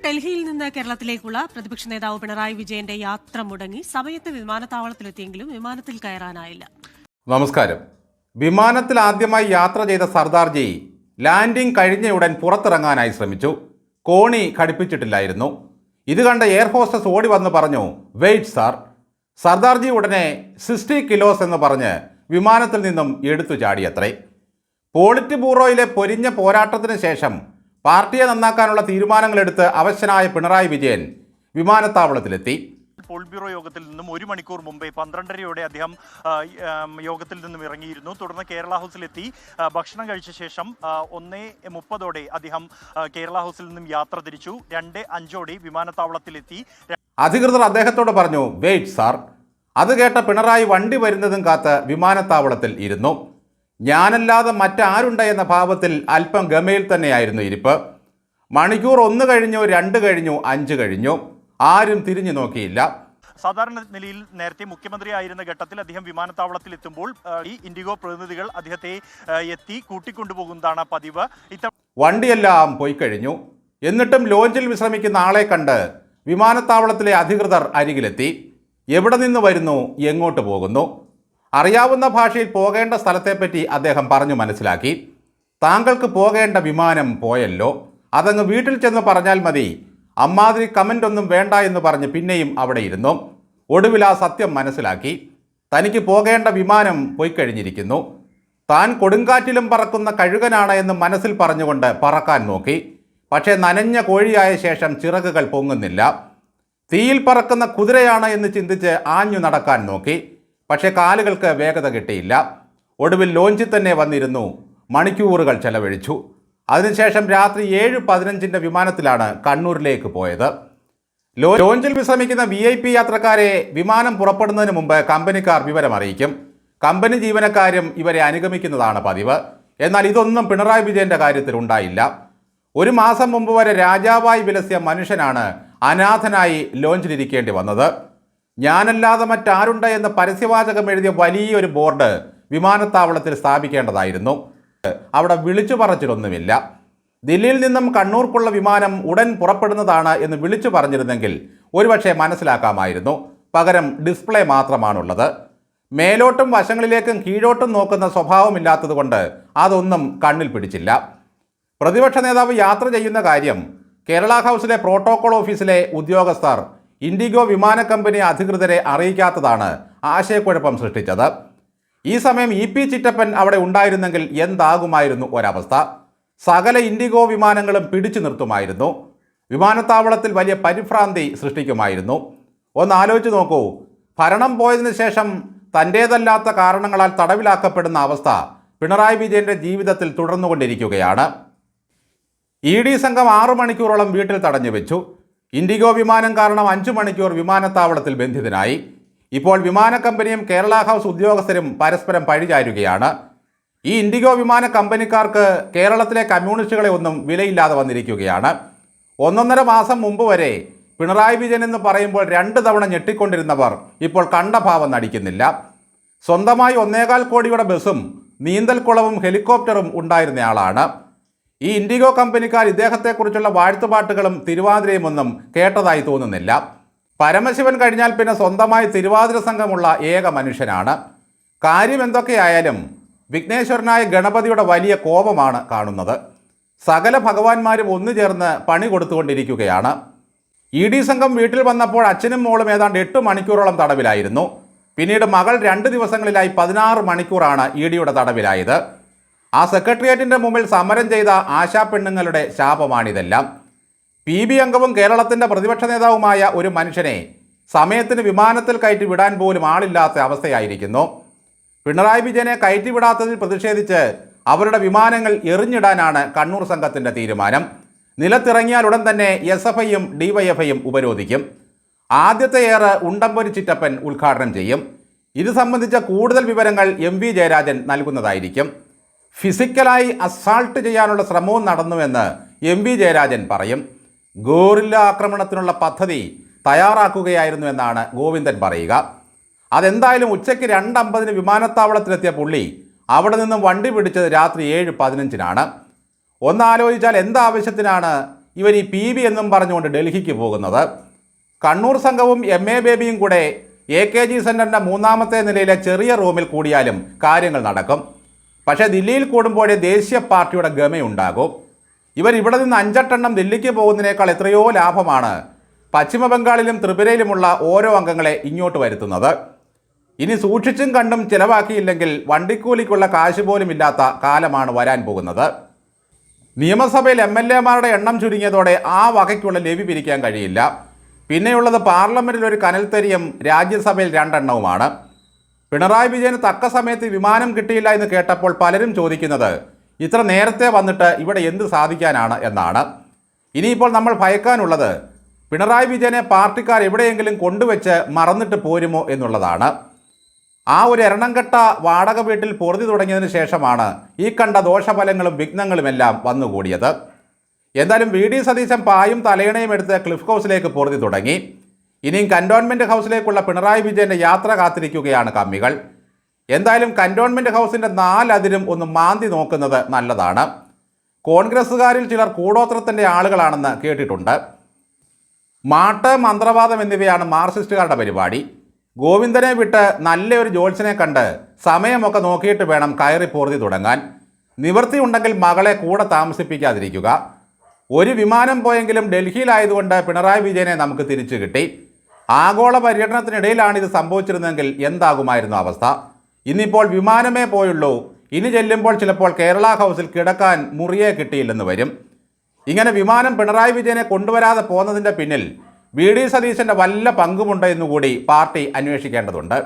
ഡൽഹിയിൽ നിന്ന് കേരളത്തിലേക്കുള്ള പ്രതിപക്ഷ നേതാവ് പിണറായി വിജയന്റെ യാത്ര മുടങ്ങി. സമയത്ത് വിമാനത്താവളത്തിലെത്തിയെങ്കിലും വിമാനത്തിൽ കയറാനായില്ല. നമസ്കാരം. വിമാനത്തിൽ ആദ്യമായി യാത്ര ചെയ്ത സർദാർജി ലാൻഡിംഗ് കഴിഞ്ഞയുടൻ പുറത്തിറങ്ങാനായി ശ്രമിച്ചു. കോണി ഘടിപ്പിച്ചിട്ടില്ലായിരുന്നു. ഇത് കണ്ട എയർ ഹോസ്റ്റസ് ഓടി വന്ന് പറഞ്ഞു, വെയിറ്റ് സാർ. സർദാർജി ഉടനെ 60 കിലോസ് എന്ന് പറഞ്ഞ് വിമാനത്തിൽ നിന്നും എടുത്തു ചാടിയത്രേ. പോളിറ്റ് ബ്യൂറോയിലെ പൊരിഞ്ഞ പോരാട്ടത്തിന് ശേഷം പാർട്ടിയെ നന്നാക്കാനുള്ള തീരുമാനങ്ങളെടുത്ത് അവശനായ പിണറായി വിജയൻ വിമാനത്താവളത്തിലെത്തി. പോളിറ്റ് ബ്യൂറോ യോഗത്തിൽ നിന്നും 1 മണിക്കൂർ മുമ്പേ 12:30 അദ്ദേഹം യോഗത്തിൽ നിന്നും ഇറങ്ങിയിരുന്നു. തുടർന്ന് കേരള ഹൗസിലെത്തി. ഭക്ഷണം കഴിച്ച ശേഷം 1:30 അദ്ദേഹം കേരള ഹൗസിൽ നിന്നും യാത്ര തിരിച്ചു. 2:05 വിമാനത്താവളത്തിലെത്തി. അധികൃതർ അദ്ദേഹത്തോട് പറഞ്ഞു, വെയിറ്റ് സാർ. അത് കേട്ട പിണറായി വണ്ടി വരുന്നതും കാത്ത് വിമാനത്താവളത്തിൽ ഇരുന്നു. ഞാനല്ലാതെ മറ്റാരുണ്ട് എന്ന ഭാവത്തിൽ അല്പം ഗമയിൽ തന്നെയായിരുന്നു ഇരിപ്പ്. മണിക്കൂർ 1 കഴിഞ്ഞു, 2 കഴിഞ്ഞു, 5 കഴിഞ്ഞു. ആരും തിരിഞ്ഞു നോക്കിയില്ല. സാധാരണ നിലയിൽ നേരത്തെ മുഖ്യമന്ത്രി ആയിരുന്ന ഘട്ടത്തിൽ അദ്ദേഹം വിമാനത്താവളത്തിൽ എത്തുമ്പോൾ ഈ ഇൻഡിഗോ പ്രതിനിധികൾ അദ്ദേഹത്തെ എത്തി കൂട്ടിക്കൊണ്ടുപോകുന്നതാണ് പതിവ്. വണ്ടിയെല്ലാം പോയി കഴിഞ്ഞു. എന്നിട്ടും ലോഞ്ചിൽ വിശ്രമിക്കുന്ന ആളെ കണ്ട് വിമാനത്താവളത്തിലെ അധികൃതർ അരികിലെത്തി. എവിടെ നിന്ന് വരുന്നു, എങ്ങോട്ട് പോകുന്നു? അറിയാവുന്ന ഭാഷയിൽ പോകേണ്ട സ്ഥലത്തെപ്പറ്റി അദ്ദേഹം പറഞ്ഞു മനസ്സിലാക്കി. താങ്കൾക്ക് പോകേണ്ട വിമാനം പോയല്ലോ, അതങ്ങ് വീട്ടിൽ ചെന്ന് പറഞ്ഞാൽ മതി. അമ്മാതിരി കമൻ്റ് ഒന്നും വേണ്ട എന്ന് പറഞ്ഞ് പിന്നെയും അവിടെ ഇരുന്നു. ഒടുവിൽ ആ സത്യം മനസ്സിലാക്കി. തനിക്ക് പോകേണ്ട വിമാനം പോയി കഴിഞ്ഞിരിക്കുന്നു. താൻ കൊടുങ്കാറ്റിലും പറക്കുന്ന കഴുകനാണ് എന്ന് മനസ്സിൽ പറഞ്ഞുകൊണ്ട് പറക്കാൻ നോക്കി. പക്ഷേ നനഞ്ഞ കോഴിയായ ശേഷം ചിറകുകൾ പൊങ്ങുന്നില്ല. തീയിൽ പറക്കുന്ന കുതിരയാണ് എന്ന് ചിന്തിച്ച് ആഞ്ഞു നടക്കാൻ നോക്കി. പക്ഷേ കാലുകൾക്ക് വേഗത കിട്ടിയില്ല. ഒടുവിൽ ലോഞ്ചിൽ തന്നെ വന്നിരുന്നു. മണിക്കൂറുകൾ ചെലവഴിച്ചു. അതിനുശേഷം രാത്രി 7:15 വിമാനത്തിലാണ് കണ്ണൂരിലേക്ക് പോയത്. ലോഞ്ചിൽ വിശ്രമിക്കുന്ന VIP യാത്രക്കാരെ വിമാനം പുറപ്പെടുന്നതിന് മുമ്പ് കമ്പനിക്കാർ വിവരം അറിയിക്കും. കമ്പനി ജീവനക്കാരും ഇവരെ അനുഗമിക്കുന്നതാണ് പതിവ്. എന്നാൽ ഇതൊന്നും പിണറായി വിജയന്റെ കാര്യത്തിൽ ഉണ്ടായില്ല. 1 മാസം മുമ്പ് വരെ രാജാവായി വിലസിയ മനുഷ്യനാണ് അനാഥനായി ലോഞ്ചിലിരിക്കേണ്ടി വന്നത്. ഞാനല്ലാതെ മറ്റാരുണ്ട് എന്ന് പരസ്യവാചകം എഴുതിയ വലിയൊരു ബോർഡ് വിമാനത്താവളത്തിൽ സ്ഥാപിക്കേണ്ടതായിരുന്നു. അവിടെ വിളിച്ചു പറച്ചിലൊന്നുമില്ല. ദില്ലിയിൽ നിന്നും കണ്ണൂർക്കുള്ള വിമാനം ഉടൻ പുറപ്പെടുന്നതാണ് എന്ന് വിളിച്ചു പറഞ്ഞിരുന്നെങ്കിൽ ഒരുപക്ഷെ മനസ്സിലാക്കാമായിരുന്നു. പകരം ഡിസ്പ്ലേ മാത്രമാണുള്ളത്. മേലോട്ടും വശങ്ങളിലേക്കും കീഴോട്ടും നോക്കുന്ന സ്വഭാവമില്ലാത്തതുകൊണ്ട് അതൊന്നും കണ്ണിൽ പിടിച്ചില്ല. പ്രതിപക്ഷ നേതാവ് യാത്ര ചെയ്യുന്ന കാര്യം കേരള ഹൗസിലെ പ്രോട്ടോകോൾ ഓഫീസിലെ ഉദ്യോഗസ്ഥർ ഇൻഡിഗോ വിമാന കമ്പനി അധികൃതരെ അറിയിക്കാത്തതാണ് ആശയക്കുഴപ്പം സൃഷ്ടിച്ചത്. ഈ സമയം EP ചിറ്റപ്പൻ അവിടെ ഉണ്ടായിരുന്നെങ്കിൽ എന്താകുമായിരുന്നു ഒരവസ്ഥ? സകല ഇൻഡിഗോ വിമാനങ്ങളും പിടിച്ചു നിർത്തുമായിരുന്നു. വിമാനത്താവളത്തിൽ വലിയ പരിഭ്രാന്തി സൃഷ്ടിക്കുമായിരുന്നു. ഒന്ന് ആലോചിച്ച് നോക്കൂ. ഭരണം പോയതിനു ശേഷം തൻ്റേതല്ലാത്ത കാരണങ്ങളാൽ തടവിലാക്കപ്പെടുന്ന അവസ്ഥ പിണറായി വിജയൻ്റെ ജീവിതത്തിൽ തുടർന്നുകൊണ്ടിരിക്കുകയാണ്. ED സംഘം 6 മണിക്കൂറോളം വീട്ടിൽ തടഞ്ഞു വെച്ചു. ഇൻഡിഗോ വിമാനം കാരണം 5 മണിക്കൂർ വിമാനത്താവളത്തിൽ ബന്ധിതനായി. ഇപ്പോൾ വിമാന കമ്പനിയും കേരള ഹൗസ് ഉദ്യോഗസ്ഥരും പരസ്പരം പഴിചാരുകയാണ്. ഈ ഇൻഡിഗോ വിമാന കമ്പനിക്കാർക്ക് കേരളത്തിലെ കമ്മ്യൂണിസ്റ്റുകളെ ഒന്നും വിലയില്ലാതെ വന്നിരിക്കുകയാണ്. 1.5 മാസം മുമ്പ് വരെ പിണറായി വിജയൻ എന്ന് പറയുമ്പോൾ 2 തവണ ഞെട്ടിക്കൊണ്ടിരുന്നവർ ഇപ്പോൾ കണ്ട ഭാവം നടിക്കുന്നില്ല. സ്വന്തമായി 1.25 കോടിയുടെ ബസ്സും നീന്തൽക്കുളവും ഹെലികോപ്റ്ററും ഉണ്ടായിരുന്നയാളാണ്. ഈ ഇൻഡിഗോ കമ്പനിക്കാർ ഇദ്ദേഹത്തെക്കുറിച്ചുള്ള വാഴ്ത്തുപാട്ടുകളും തിരുവാതിരയും ഒന്നും കേട്ടതായി തോന്നുന്നില്ല. പരമശിവൻ കഴിഞ്ഞാൽ പിന്നെ സ്വന്തമായി തിരുവാതിര സംഘമുള്ള ഏക മനുഷ്യനാണ്. കാര്യം എന്തൊക്കെയായാലും വിഘ്നേശ്വരനായ ഗണപതിയുടെ വലിയ കോപമാണ് കാണുന്നത്. സകല ഭഗവാന്മാരും ഒന്നുചേർന്ന് പണി കൊടുത്തുകൊണ്ടിരിക്കുകയാണ്. ED സംഘം വീട്ടിൽ വന്നപ്പോൾ അച്ഛനും മോളും ഏതാണ്ട് 8 മണിക്കൂറോളം തടവിലായിരുന്നു. പിന്നീട് മകൾ 2 ദിവസങ്ങളിലായി 16 മണിക്കൂറാണ് EDയുടെ തടവിലായത്. ആ സെക്രട്ടേറിയറ്റിൻ്റെ മുമ്പിൽ സമരം ചെയ്ത ആശാപ്പെണ്ണുങ്ങളുടെ ശാപമാണിതെല്ലാം. PB അംഗവും കേരളത്തിൻ്റെ പ്രതിപക്ഷ നേതാവുമായ ഒരു മനുഷ്യനെ സമയത്തിന് വിമാനത്തിൽ കയറ്റി വിടാൻ പോലും ആളില്ലാത്ത അവസ്ഥയായിരിക്കുന്നു. പിണറായി വിജയനെ കയറ്റി വിടാത്തതിൽ പ്രതിഷേധിച്ച് അവരുടെ വിമാനങ്ങൾ എറിഞ്ഞിടാനാണ് കണ്ണൂർ സംഘത്തിൻ്റെ തീരുമാനം. നിലത്തിറങ്ങിയാൽ ഉടൻ തന്നെ SFIയും DYFIയും ഉപരോധിക്കും. ആദ്യത്തെ എയർ ഉണ്ടംപൊരി ചിറ്റപ്പൻ ഉദ്ഘാടനം ചെയ്യും. ഇത് സംബന്ധിച്ച കൂടുതൽ വിവരങ്ങൾ MV ജയരാജൻ നൽകുന്നതായിരിക്കും. ഫിസിക്കലായി അസാൾട്ട് ചെയ്യാനുള്ള ശ്രമവും നടന്നുവെന്ന് MV ജയരാജൻ പറയും. ഗോറില്ല ആക്രമണത്തിനുള്ള പദ്ധതി തയ്യാറാക്കുകയായിരുന്നു എന്നാണ് ഗോവിന്ദൻ പറയുക. അതെന്തായാലും ഉച്ചയ്ക്ക് 2:50 വിമാനത്താവളത്തിലെത്തിയ പുള്ളി അവിടെ നിന്നും വണ്ടി പിടിച്ചത് രാത്രി 7:15 ഒന്നാലോചിച്ചാൽ എന്താവശ്യത്തിനാണ് ഇവർ ഈ PB എന്നും പറഞ്ഞുകൊണ്ട് ഡൽഹിക്ക് പോകുന്നത്. കണ്ണൂർ സംഘവും MA ബേബിയും കൂടെ AKG സെൻറ്ററിൻ്റെ 3ാമത്തെ നിലയിലെ ചെറിയ റൂമിൽ കൂടിയാലും കാര്യങ്ങൾ നടക്കും. പക്ഷേ ദില്ലിയിൽ കൂടുമ്പോഴേ ദേശീയ പാർട്ടിയുടെ ഗമയുണ്ടാകും. ഇവർ ഇവിടെ നിന്ന് 5-8 എണ്ണം ദില്ലിക്ക് പോകുന്നതിനേക്കാൾ എത്രയോ ലാഭമാണ് പശ്ചിമ ബംഗാളിലും ത്രിപുരയിലുമുള്ള ഓരോ അംഗങ്ങളെ ഇങ്ങോട്ട് വരുത്തുന്നത്. ഇനി സൂക്ഷിച്ചും കണ്ടും ചിലവാക്കിയില്ലെങ്കിൽ വണ്ടിക്കൂലിക്കുള്ള കാശ് പോലും ഇല്ലാത്ത കാലമാണ് വരാൻ പോകുന്നത്. നിയമസഭയിൽ MLA-മാരുടെ എണ്ണം ചുരുങ്ങിയതോടെ ആ വകയ്ക്കുള്ള ലെവി പിരിക്കാൻ കഴിയില്ല. പിന്നെയുള്ളത് പാർലമെൻറ്റിൽ ഒരു കനൽത്തരിയും രാജ്യസഭയിൽ 2 എണ്ണവുമാണ്. പിണറായി വിജയന് തക്ക സമയത്ത് വിമാനം കിട്ടിയില്ല എന്ന് കേട്ടപ്പോൾ പലരും ചോദിക്കുന്നത് ഇത്ര നേരത്തെ വന്നിട്ട് ഇവിടെ എന്ത് സാധിക്കാനാണ് എന്നാണ്. ഇനിയിപ്പോൾ നമ്മൾ ഭയക്കാനുള്ളത് പിണറായി വിജയനെ പാർട്ടിക്കാർ എവിടെയെങ്കിലും കൊണ്ടുവച്ച് മറന്നിട്ട് പോരുമോ എന്നുള്ളതാണ്. ആ ഒരു എറണംകെട്ട വാടക വീട്ടിൽ പൊറുതി തുടങ്ങിയതിന് ശേഷമാണ് ഈ കണ്ട ദോഷഫലങ്ങളും വിഘ്നങ്ങളുമെല്ലാം വന്നുകൂടിയത്. എന്തായാലും VD സതീശൻ പായും തലയണയും എടുത്ത് ക്ലിഫ് ഹൗസിലേക്ക് പൊറുതി തുടങ്ങി. ഇനിയും കന്റോൺമെൻറ്റ് ഹൗസിലേക്കുള്ള പിണറായി വിജയൻ്റെ യാത്ര കാത്തിരിക്കുകയാണ് കമ്മികൾ. എന്തായാലും കന്റോൺമെൻറ്റ് ഹൗസിൻ്റെ 4 അതിരും ഒന്ന് മാന്തി നോക്കുന്നത് നല്ലതാണ്. കോൺഗ്രസ്സുകാരിൽ ചിലർ കൂടോത്രത്തിൻ്റെ ആളുകളാണെന്ന് കേട്ടിട്ടുണ്ട്. മാട്ട്, മന്ത്രവാദം എന്നിവയാണ് മാർക്സിസ്റ്റുകാരുടെ പരിപാടി. ഗോവിന്ദനെ വിട്ട് നല്ലൊരു ജോത്സ്യനെ കണ്ട് സമയമൊക്കെ നോക്കിയിട്ട് വേണം കയറി പൊറുതി തുടങ്ങാൻ. നിവൃത്തിയുണ്ടെങ്കിൽ മകളെ കൂടെ താമസിപ്പിക്കാതിരിക്കുക. ഒരു വിമാനം പോയെങ്കിലും ഡൽഹിയിലായതുകൊണ്ട് പിണറായി വിജയനെ നമുക്ക് തിരിച്ചു കിട്ടി. ആഗോള പര്യടനത്തിനിടയിലാണ് ഇത് സംഭവിച്ചിരുന്നെങ്കിൽ എന്താകുമായിരുന്നു അവസ്ഥ? ഇന്നിപ്പോൾ വിമാനമേ പോയുള്ളൂ. ഇനി ചെല്ലുമ്പോൾ ചിലപ്പോൾ കേരള ഹൗസിൽ കിടക്കാൻ മുറിയെ കിട്ടിയില്ലെന്ന് വരും. ഇങ്ങനെ വിമാനം പിണറായി വിജയനെ കൊണ്ടുവരാതെ പോകുന്നതിൻ്റെ പിന്നിൽ VD സതീശൻ്റെ വല്ല പങ്കുമുണ്ടോ എന്നുകൂടി പാർട്ടി അന്വേഷിക്കേണ്ടതുണ്ട്.